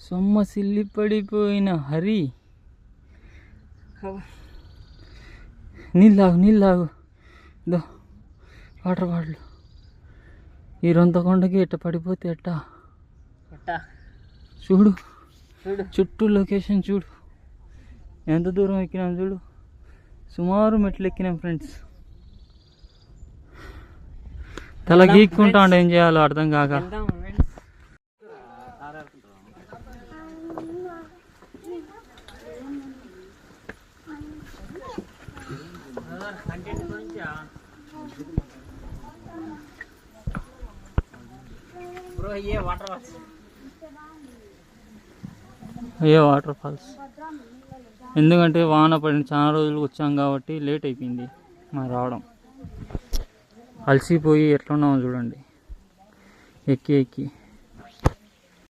సొమ్మసిల్లి పడిపోయిన హరి. నీళ్ళాగు దో water bottle. ఈ రొంత కొండకి ఎట్ట పడిపోతే ఎట్టా చూడు. చుట్టూ లొకేషన్ చూడు, ఎంత దూరం ఎక్కినాం చూడు. సుమారు మెట్లు ఎక్కినాం ఫ్రెండ్స్. తల గీక్కుంటా ఉండే ఏం చేయాలో అర్థం కాక. ఏ వాటర్ ఫాల్స్ ఎందుకంటే వాన పడిన చాలా రోజులు వచ్చాం కాబట్టి లేట్ అయిపోయింది మా రావడం. అలసిపోయి ఎట్లున్నామో చూడండి ఎక్కి ఎక్కి.